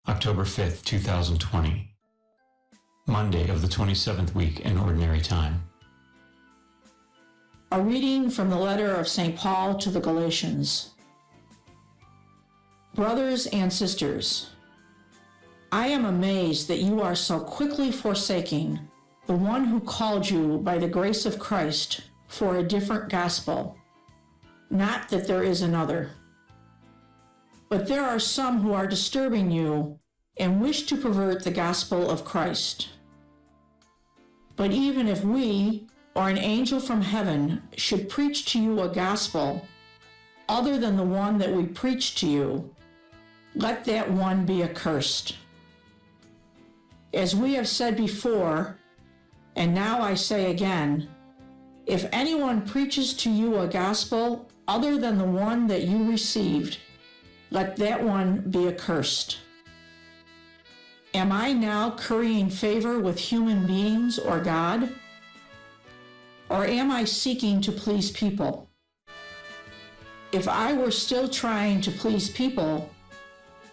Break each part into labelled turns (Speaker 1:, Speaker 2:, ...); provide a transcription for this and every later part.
Speaker 1: October 5th, 2020, Monday of the 27th week in Ordinary Time.
Speaker 2: A reading from the letter of St. Paul to the Galatians. Brothers and sisters, I am amazed that you are so quickly forsaking the one who called you by the grace of Christ for a different gospel. Not that there is another. But there are some who are disturbing you and wish to pervert the gospel of Christ. But even if we, or an angel from heaven, should preach to you a gospel other than the one that we preach to you, let that one be accursed. As we have said before, and now I say again, if anyone preaches to you a gospel other than the one that you received, let that one be accursed. Am I now currying favor with human beings or God? Or am I seeking to please people? If I were still trying to please people,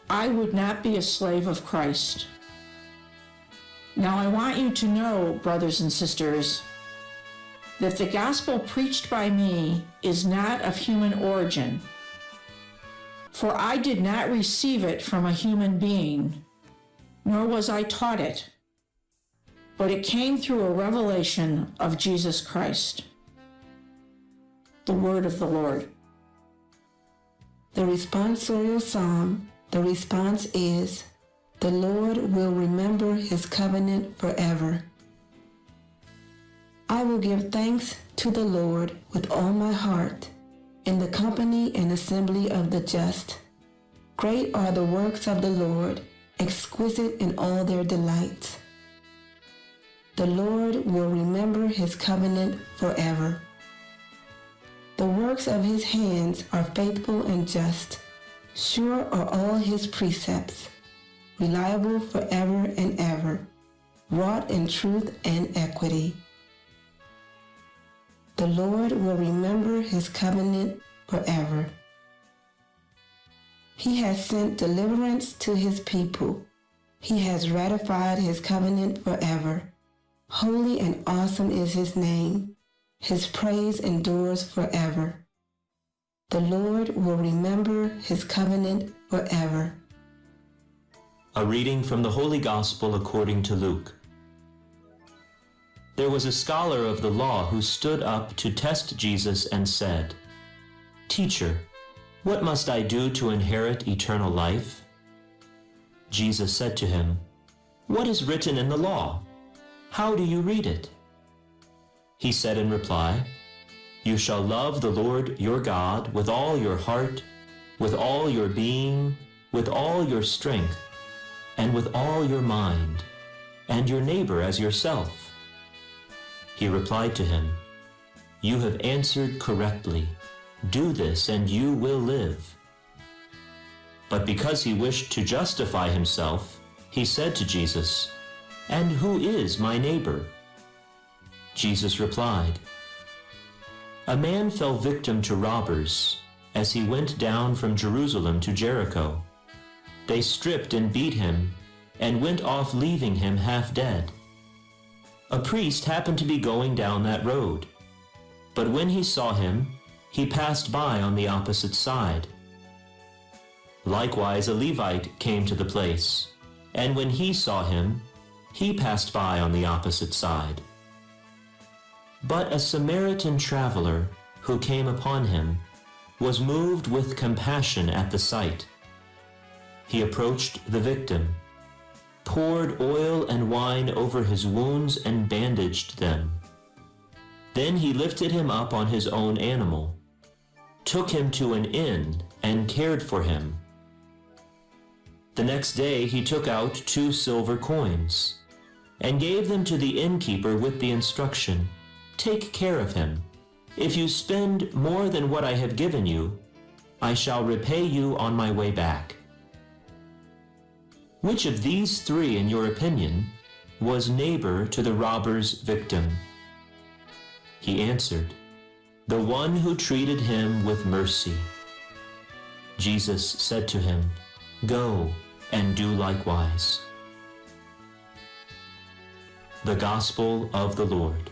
Speaker 2: I would not be a slave of Christ. Now I want you to know, brothers and sisters, that the gospel preached by me is not of human origin. For I did not receive it from a human being, nor was I taught it, but it came through a revelation of Jesus Christ. The word of the Lord.
Speaker 3: The responsorial psalm, the response is, the Lord will remember his covenant forever. I will give thanks to the Lord with all my heart, in the company and assembly of the just. Great are the works of the Lord, exquisite in all their delights. The Lord will remember his covenant forever. The works of his hands are faithful and just. Sure are all his precepts, reliable forever and ever, wrought in truth and equity. The Lord will remember his covenant forever. He has sent deliverance to his people. He has ratified his covenant forever. Holy and awesome is his name. His praise endures forever. The Lord will remember his covenant forever.
Speaker 4: A reading from the Holy Gospel according to Luke. There was a scholar of the law who stood up to test Jesus and said, "Teacher, what must I do to inherit eternal life?" Jesus said to him, "What is written in the law? How do you read it?" He said in reply, "You shall love the Lord your God with all your heart, with all your being, with all your strength, and with all your mind, and your neighbor as yourself." He replied to him, "You have answered correctly. Do this and you will live." But because he wished to justify himself, he said to Jesus, "And who is my neighbor?" Jesus replied, "A man fell victim to robbers as he went down from Jerusalem to Jericho. They stripped and beat him and went off, leaving him half dead. A priest happened to be going down that road, but when he saw him, he passed by on the opposite side. Likewise, a Levite came to the place, and when he saw him, he passed by on the opposite side. But a Samaritan traveler who came upon him was moved with compassion at the sight. He approached the victim, poured oil and wine over his wounds and bandaged them. Then he lifted him up on his own animal, took him to an inn, and cared for him. The next day he took out 2 silver coins and gave them to the innkeeper with the instruction, 'Take care of him. If you spend more than what I have given you, I shall repay you on my way back.' Which of these 3, in your opinion, was neighbor to the robber's victim?" He answered, "The one who treated him with mercy." Jesus said to him, "Go, and do likewise. The Gospel of the Lord.